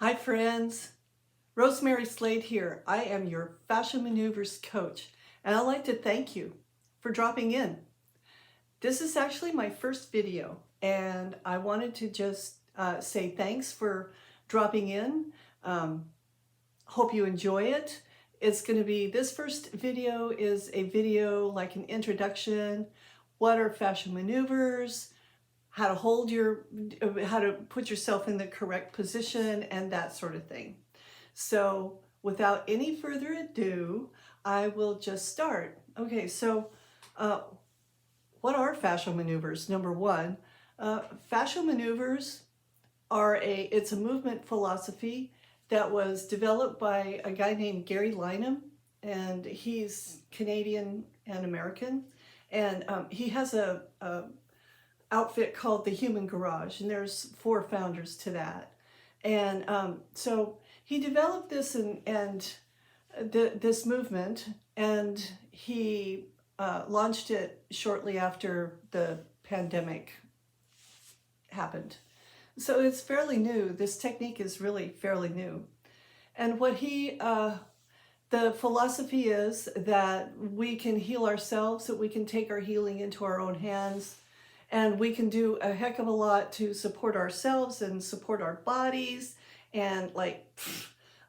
Hi friends, Rosemary Slade here. I am your Fascial Maneuvers coach, and I'd like to thank you for dropping in. This is actually my first video, and I wanted to just say thanks for dropping in. Hope you enjoy it. It's going to be, this first video is a video like an introduction. What are fascial maneuvers? How to put yourself in the correct position and that sort of thing. So without any further ado, I will just start. Okay, so what are fascial maneuvers? Number one, fascial maneuvers it's a movement philosophy that was developed by a guy named Gary Lynham, and he's Canadian and American, and he has a outfit called the Human Garage, and there's 4 founders to that. And so he developed this this movement, and he launched it shortly after the pandemic happened. So it's fairly new. This technique is really fairly new. And what the philosophy is that we can heal ourselves, that we can take our healing into our own hands, and we can do a heck of a lot to support ourselves and support our bodies. And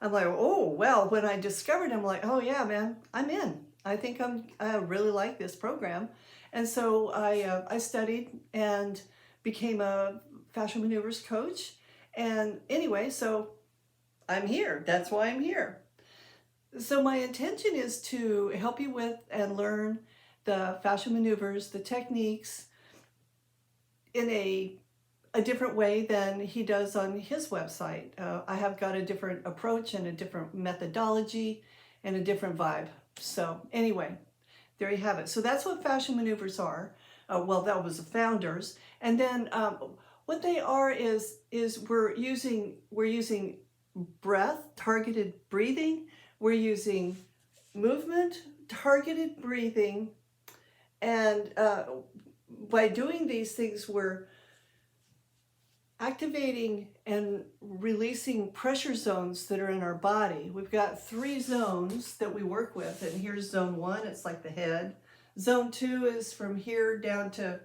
I'm like, oh, well, when I discovered him, I'm like, oh yeah, man, I'm in. I think I really like this program. And so I studied and became a fascial maneuvers coach. And anyway, so I'm here. That's why I'm here. So my intention is to help you with and learn the fascial maneuvers, the techniques, in a different way than he does on his website. I have got a different approach and a different methodology and a different vibe. So anyway, there you have it. So that's what fascial maneuvers are. Well, that was the founders. And then what they are is we're using breath, targeted breathing. We're using movement, targeted breathing, and by doing these things, we're activating and releasing pressure zones that are in our body. We've got 3 zones that we work with, and here's zone 1. It's like the head. Zone 2 is from here down to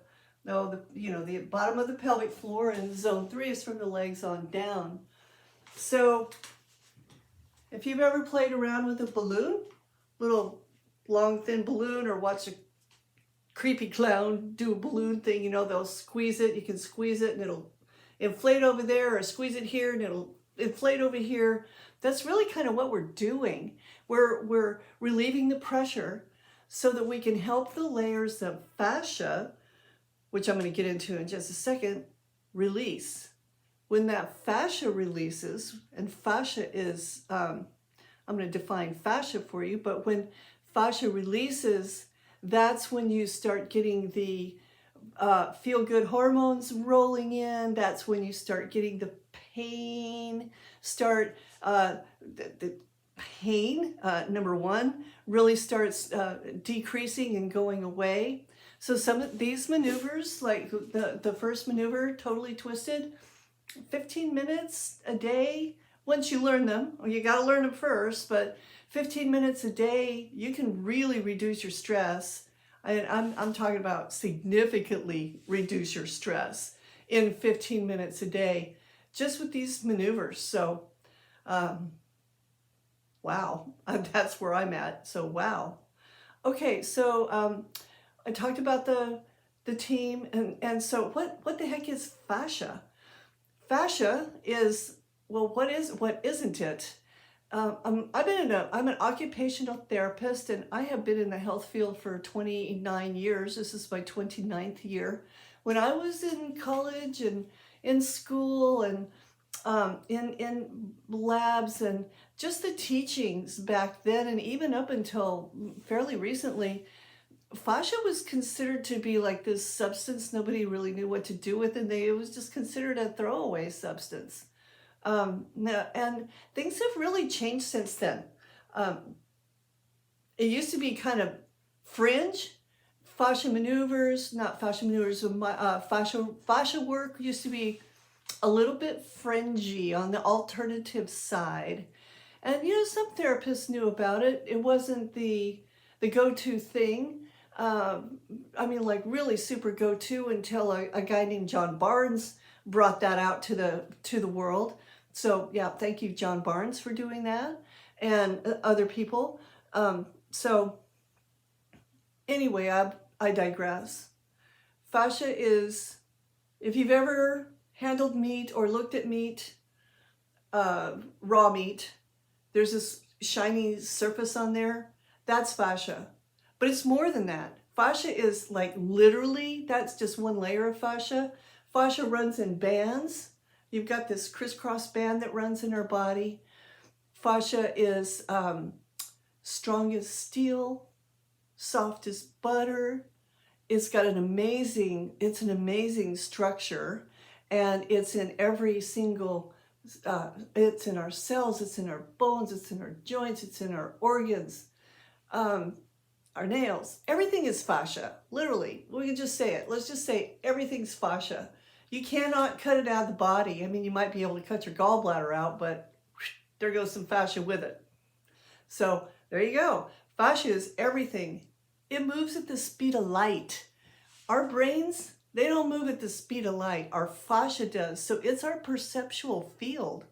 the bottom of the pelvic floor, and zone 3 is from the legs on down. So if you've ever played around with a balloon, little long thin balloon, or watch a creepy clown do a balloon thing, they'll squeeze it. You can squeeze it and it'll inflate over there, or squeeze it here and it'll inflate over here. That's really kind of what we're doing. We're relieving the pressure so that we can help the layers of fascia, which I'm going to get into in just a second, release. When that fascia releases, and fascia is, I'm going to define fascia for you, but when fascia releases, that's when you start getting the feel-good hormones rolling in. That's when you start getting the pain. The pain, number 1, really starts decreasing and going away. So some of these maneuvers, like the first maneuver, totally twisted, 15 minutes a day. Once you learn them, you got to learn them first, but 15 minutes a day, you can really reduce your stress. I'm talking about significantly reduce your stress in 15 minutes a day, just with these maneuvers. So, wow, that's where I'm at. So, wow. Okay, so I talked about the team, and so what the heck is fascia? Fascia is, well, what isn't it? I'm an occupational therapist, and I have been in the health field for 29 years. This is my 29th year. When I was in college and in school and in labs, and just the teachings back then, and even up until fairly recently, fascia was considered to be like this substance nobody really knew what to do with, and it was just considered a throwaway substance. And things have really changed since then. It used to be kind of fringe. Fascial maneuvers, not fascial maneuvers, fascial work used to be a little bit fringy on the alternative side. And you know, some therapists knew about it. It wasn't the go-to thing. I mean, like really super go-to until a guy named John Barnes brought that out to the world. So yeah, thank you, John Barnes, for doing that, and other people. So anyway, I digress. Fascia is, if you've ever handled meat or looked at meat, raw meat, there's this shiny surface on there. That's fascia. But it's more than that. Fascia is like literally, that's just one layer of fascia. Fascia runs in bands. You've got this crisscross band that runs in our body. Fascia is strong as steel, soft as butter. It's got an amazing structure, and it's in every single, it's in our cells, it's in our bones, it's in our joints, it's in our organs, our nails. Everything is fascia, literally. We can just say it. Let's just say everything's fascia. You cannot cut it out of the body. I mean, you might be able to cut your gallbladder out, but there goes some fascia with it. So there you go. Fascia is everything. It moves at the speed of light. Our brains, they don't move at the speed of light. Our fascia does. So it's our perceptual field,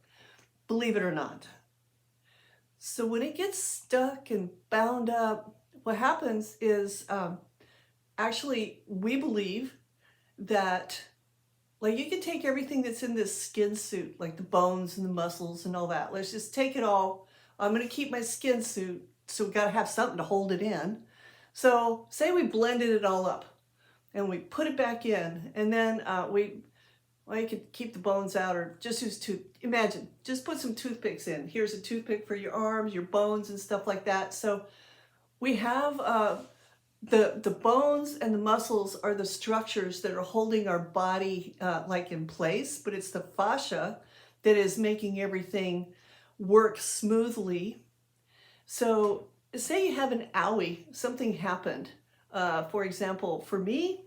believe it or not. So when it gets stuck and bound up, what happens is actually we believe that, like, you can take everything that's in this skin suit, like the bones and the muscles and all that. Let's just take it all. I'm going to keep my skin suit, so we've got to have something to hold it in. So say we blended it all up and we put it back in, and then you could keep the bones out or just use imagine, just put some toothpicks in. Here's a toothpick for your arms, your bones and stuff like that. So we have the bones and the muscles are the structures that are holding our body like in place, but it's the fascia that is making everything work smoothly. So say you have an owie, something happened. For example, for me,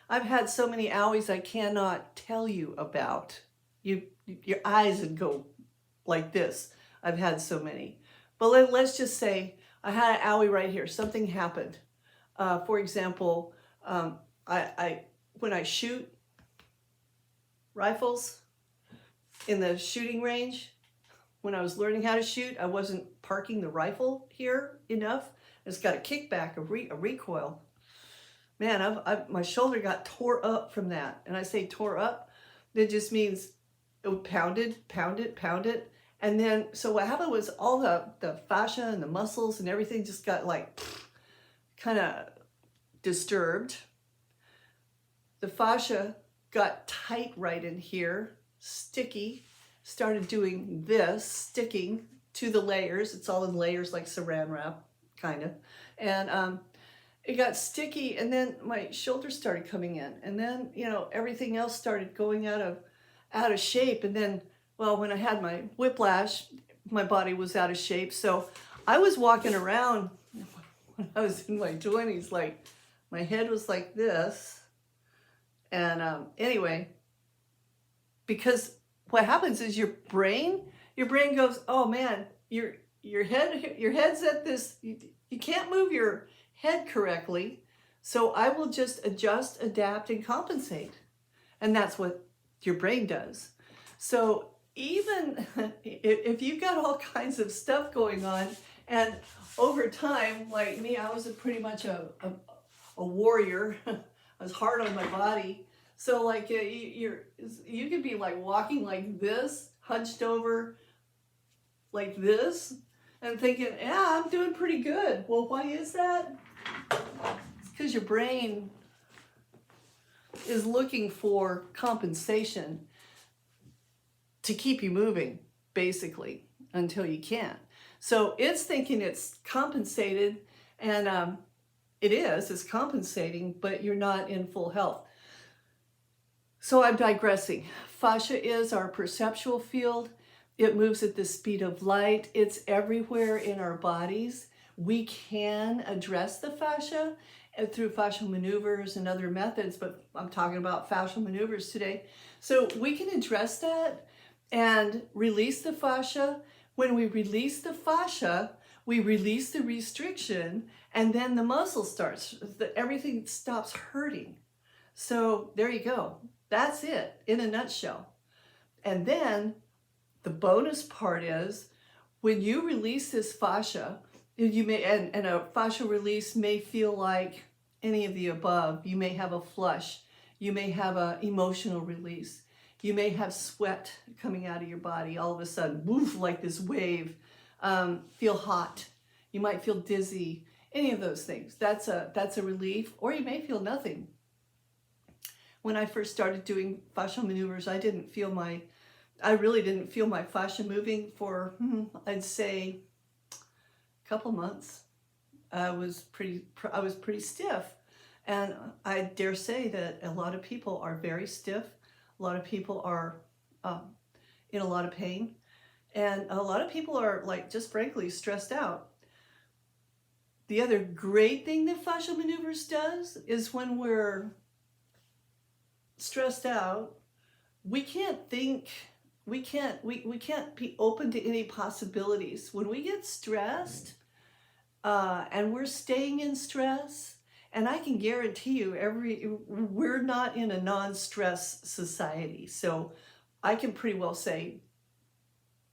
I've had so many owies I cannot tell you about. Your eyes would go like this. I've had so many. But let's just say I had an owie right here. Something happened. For example, when I shoot rifles in the shooting range, when I was learning how to shoot, I wasn't parking the rifle here enough. It's got a kickback, a recoil. Man, my shoulder got tore up from that. And I say tore up, that just means it pounded. And then, so what happened was all the fascia and the muscles and everything just got like kind of disturbed. The fascia got tight right in here, sticky, started doing this, sticking to the layers. It's all in layers like saran wrap, kind of. And it got sticky, and then my shoulders started coming in. And then, you know, everything else started going out of shape. And then, well, when I had my whiplash, my body was out of shape. So I was walking around when I was in my 20s, like my head was like this. And anyway, because what happens is your brain goes, oh man, your head's at this, you can't move your head correctly, so I will just adjust, adapt, and compensate. And that's what your brain does. So even if you've got all kinds of stuff going on, and over time, like me, I was pretty much a warrior. I was hard on my body. So like you could be like walking like this, hunched over like this, and thinking, yeah, I'm doing pretty good. Well, why is that? It's because your brain is looking for compensation to keep you moving, basically, until you can't. So it's thinking it's compensated, and it's compensating, but you're not in full health. So I'm digressing. Fascia is our perceptual field. It moves at the speed of light. It's everywhere in our bodies. We can address the fascia, through fascial maneuvers and other methods, but I'm talking about fascial maneuvers today. So we can address that and release the fascia. When we release the fascia, we release the restriction, and then the muscle starts, everything stops hurting. So there you go. That's it in a nutshell. And then the bonus part is when you release this fascia, you may, and a fascial release may feel like any of the above. You may have a flush. You may have an emotional release. You may have sweat coming out of your body all of a sudden, woof, like this wave. Feel hot. You might feel dizzy. Any of those things. That's a relief. Or you may feel nothing. When I first started doing fascial maneuvers, I really didn't feel my fascia moving for, I'd say, a couple months. I was pretty stiff, and I dare say that a lot of people are very stiff. A lot of people are in a lot of pain, and a lot of people are, like, just frankly stressed out. The other great thing that fascial maneuvers does is when we're stressed out, we can't think. We can't be open to any possibilities. When we get stressed, and we're staying in stress, and I can guarantee you, we're not in a non-stress society. So I can pretty well say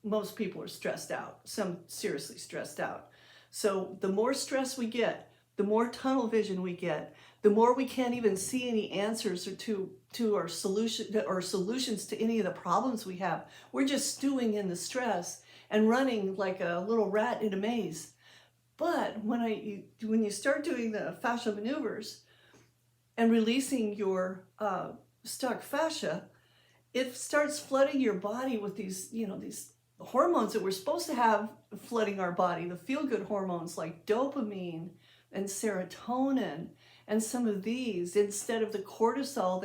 most people are stressed out, some seriously stressed out. So the more stress we get, the more tunnel vision we get, the more we can't even see any answers or to our solutions to any of the problems we have. We're just stewing in the stress and running like a little rat in a maze. But when you start doing the fascial maneuvers and releasing your stuck fascia, it starts flooding your body with these hormones that we're supposed to have flooding our body, the feel-good hormones like dopamine and serotonin, and some of these, instead of the cortisol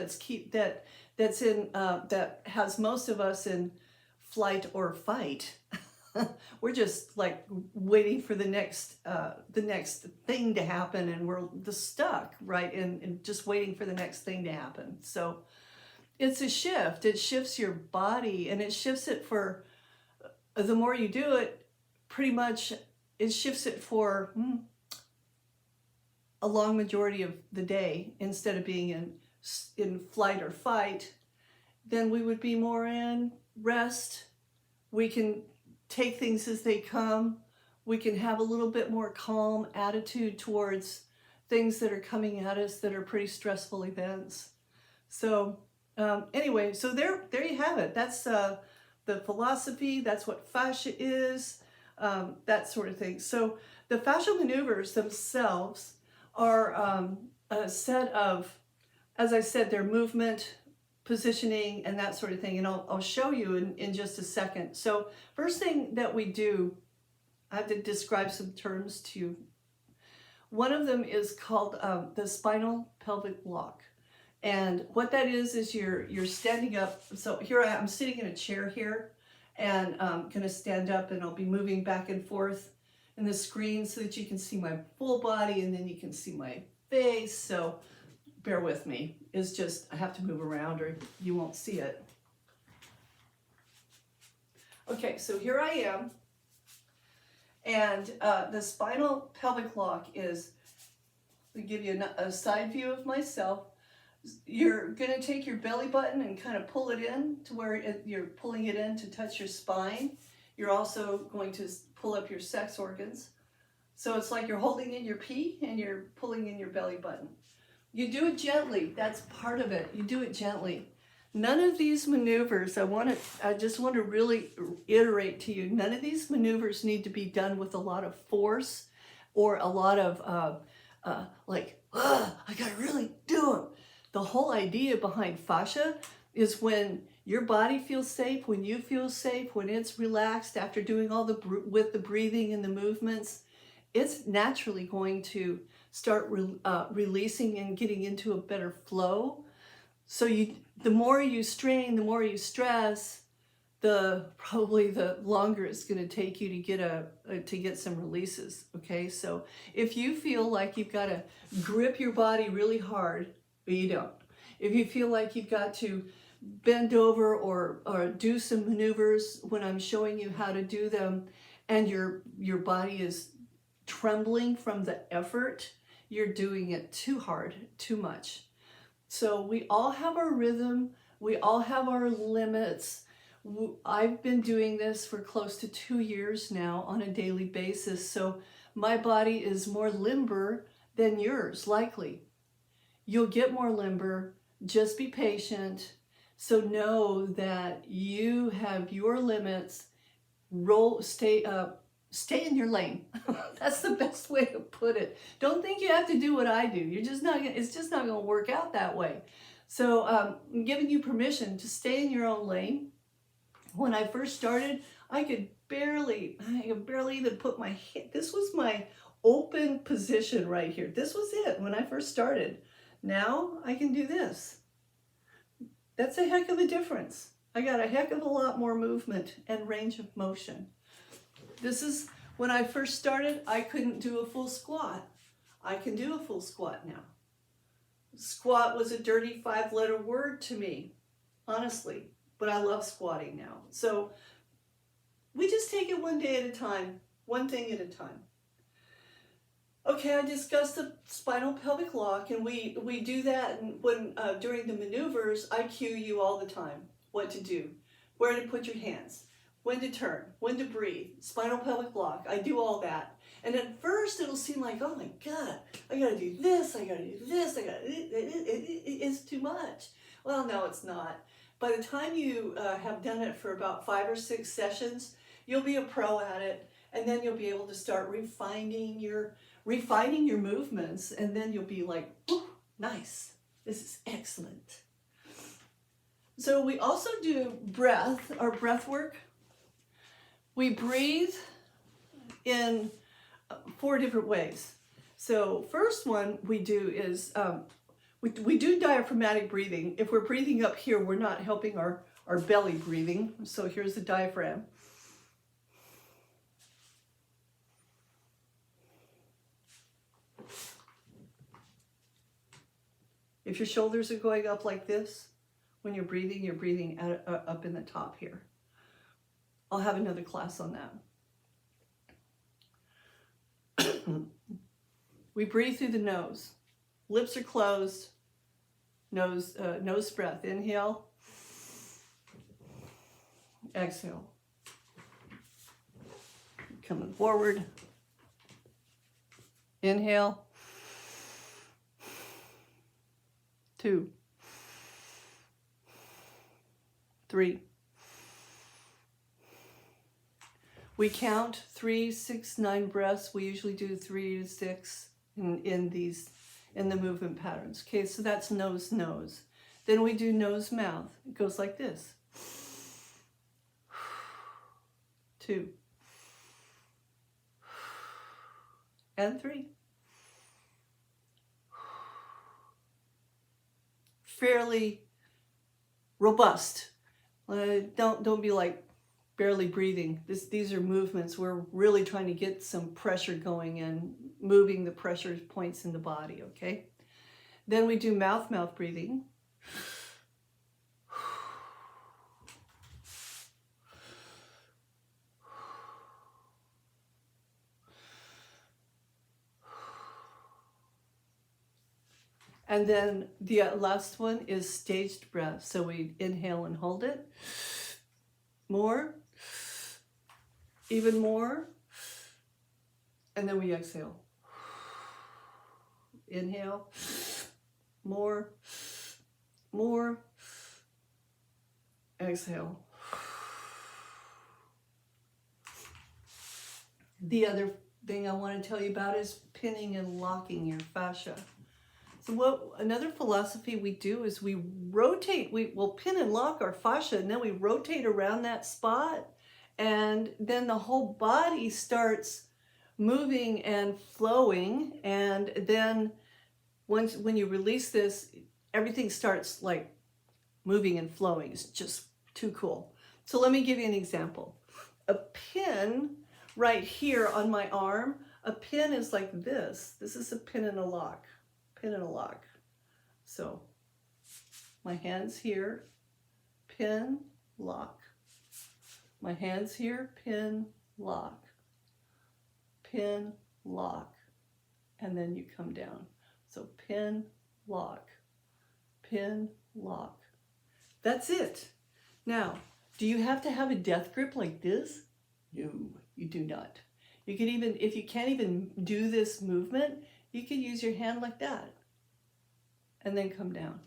that has most of us in flight or fight. We're just like waiting for the next thing to happen, and we're stuck, right? And just waiting for the next thing to happen. So it's a shift. It shifts your body, and it shifts it for, the more you do it, pretty much it shifts it for a long majority of the day. Instead of being in flight or fight, then we would be more in rest. We can take things as they come. We can have a little bit more calm attitude towards things that are coming at us that are pretty stressful events. So anyway, so there you have it. That's the philosophy. That's what fascia is, that sort of thing. So the fascial maneuvers themselves are a set of, as I said, their movement, positioning, and that sort of thing. And I'll show you in just a second. So first thing that we do, I have to describe some terms to you. One of them is called the spinal pelvic block. And what that is you're standing up. So here I'm sitting in a chair here, and I'm going to stand up, and I'll be moving back and forth in the screen so that you can see my full body, and then you can see my face. So bear with me. It's just, I have to move around or you won't see it. Okay, so here I am. And the spinal pelvic block is, to give you a side view of myself, you're going to take your belly button and kind of pull it in to where you're pulling it in to touch your spine. You're also going to pull up your sex organs. So it's like you're holding in your pee and you're pulling in your belly button. You do it gently. That's part of it. You do it gently. None of these maneuvers, I just want to really iterate to you, none of these maneuvers need to be done with a lot of force or a lot of I gotta really do them. The whole idea behind fascia is when your body feels safe, when you feel safe, when it's relaxed after doing all with the breathing and the movements, it's naturally going to start releasing and getting into a better flow. So the more you strain, the more you stress, probably the longer it's going to take you to get some releases. Okay, so if you feel like you've got to grip your body really hard, but you don't. If you feel like you've got to bend over or do some maneuvers when I'm showing you how to do them, and your body is trembling from the effort, you're doing it too hard, too much. So we all have our rhythm. We all have our limits. I've been doing this for close to 2 years now on a daily basis, so my body is more limber than yours, likely. You'll get more limber, just be patient. So know that you have your limits. Stay in your lane. That's the best way to put it. Don't think you have to do what I do. It's just not gonna work out that way. So I'm giving you permission to stay in your own lane. When I first started, I could barely even put my hand. This was my open position right here. This was it when I first started. Now I can do this. That's a heck of a difference. I got a heck of a lot more movement and range of motion. This is when I first started, I couldn't do a full squat. I can do a full squat now. Squat was a dirty 5-letter word to me, honestly, but I love squatting now. So we just take it one day at a time, one thing at a time. Okay, I discussed the spinal pelvic lock, and we do that when during the maneuvers. I cue you all the time what to do, where to put your hands, when to turn, when to breathe, spinal pelvic lock. I do all that. And at first it'll seem like, oh my God, I gotta do this, I gotta do this, it's too much. Well, no, it's not. By the time you have done it for about 5 or 6 sessions, you'll be a pro at it, and then you'll be able to start refining your movements, and then you'll be like, ooh, nice, this is excellent. So we also do our breath work. We breathe in 4 different ways. So first one we do is, we do diaphragmatic breathing. If we're breathing up here, we're not helping our belly breathing. So here's the diaphragm. If your shoulders are going up like this, when you're breathing up in the top here. I'll have another class on that. We breathe through the nose. Lips are closed. Nose breath. Inhale. Exhale. Coming forward. Inhale. 2. 3. We count 3, 6, 9 breaths. We usually do 3 to 6 in the movement patterns. Okay, so that's nose, nose. Then we do nose, mouth. It goes like this. 2. And 3. Fairly robust. Don't be like barely breathing. These are movements. We're really trying to get some pressure going and moving the pressure points in the body, okay? Then we do mouth breathing. And then the last one is staged breath. So we inhale and hold it. More. Even more. And then we exhale. Inhale. More. More. Exhale. The other thing I want to tell you about is pinning and locking your fascia. So another philosophy we do is we rotate, we'll pin and lock our fascia, and then we rotate around that spot, and then the whole body starts moving and flowing, and then when you release this, everything starts like moving and flowing. It's just too cool. So let me give you an example. A pin right here on my arm, a pin is like this. This is a pin and a lock, pin and a lock. So my hand's here, pin, lock. My hand's here, pin, lock, pin, lock, and then you come down. So pin, lock, pin, lock. That's it. Now, do you have to have a death grip like this? No, you do not. You can even, if you can't even do this movement, you can use your hand like that and then come down.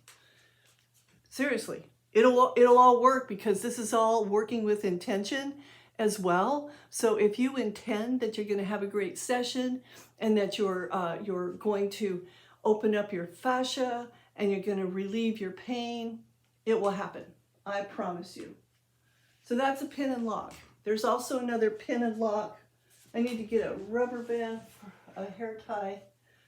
Seriously, it'll all work because this is all working with intention as well. So if you intend that you're going to have a great session and that you're going to open up your fascia and you're going to relieve your pain, it will happen. I promise you. So that's a pin and lock. There's also another pin and lock. I need to get a rubber band for a hair tie.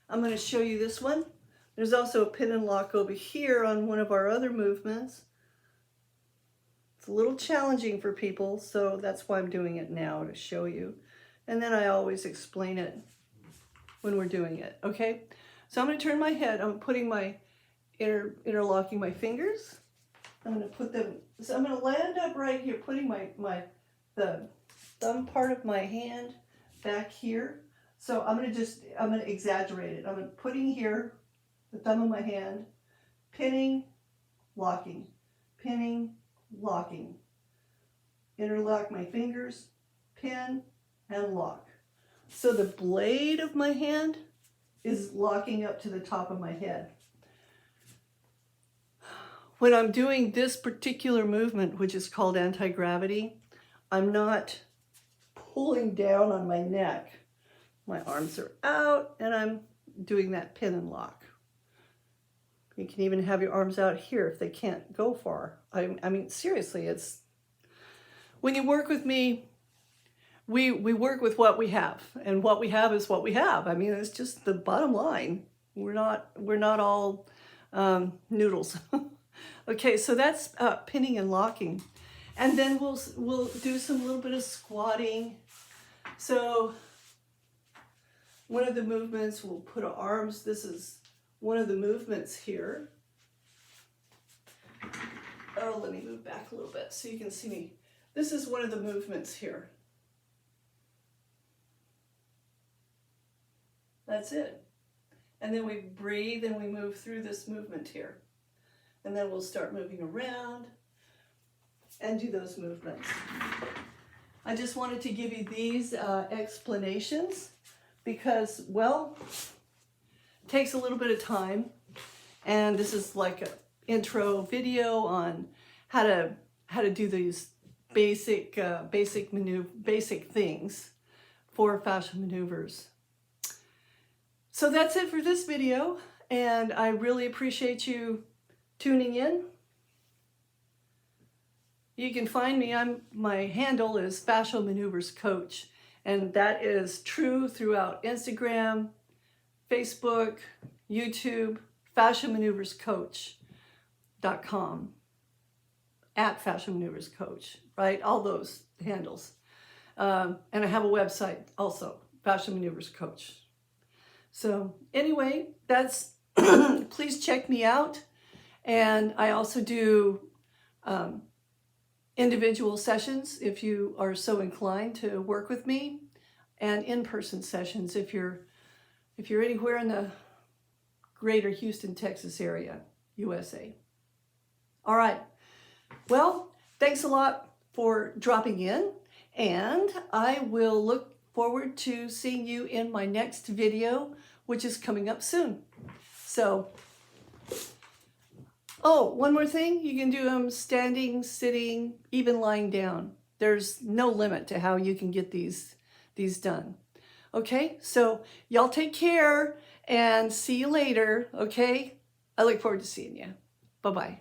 I'm going to show you this one. There's also a pin and lock over here on one of our other movements. It's a little challenging for people, so that's why I'm doing it now, to show you. And then I always explain it when we're doing it, okay? So I'm going to turn my head. I'm putting my, interlocking my fingers. I'm going to put them, so I'm going to land up right here, putting the thumb part of my hand back here. So I'm going to exaggerate it. I'm putting here the thumb of my hand, pinning, locking, pinning, locking. Interlock my fingers, pin, and lock. So the blade of my hand is locking up to the top of my head. When I'm doing this particular movement, which is called anti-gravity, I'm not pulling down on my neck. My arms are out and I'm doing that pin and lock. You can even have your arms out here if they can't go far. I mean, seriously, it's, when you work with me, we work with what we have, and what we have is what we have. I mean, it's just the bottom line. We're not all noodles. Okay, so that's pinning and locking. And then we'll do some little bit of squatting. So one of the movements, we'll put our arms, this is one of the movements here. Oh, let me move back a little bit so you can see me. This is one of the movements here. That's it. And then we breathe and we move through this movement here. And then we'll start moving around and do those movements. I just wanted to give you these explanations because, well, it takes a little bit of time. And this is like an intro video on how to do these basic things for fascial maneuvers. So that's it for this video, and I really appreciate you tuning in. You can find me, my handle is Fascial Maneuvers Coach, and that is true throughout Instagram, Facebook, YouTube, fascialmaneuverscoach.com, at Fascial Maneuvers Coach, right? All those handles. And I have a website also, Fascial Maneuvers Coach. So anyway, that's, please check me out. And I also do individual sessions if you are so inclined to work with me, and in-person sessions if you're anywhere in the greater Houston, Texas area, USA. All right. Well, thanks a lot for dropping in, and I will look forward to seeing you in my next video, which is coming up soon. So, oh, one more thing. You can do them standing, sitting, even lying down. There's no limit to how you can get these done. Okay, so y'all take care and see you later, okay? I look forward to seeing you. Bye-bye.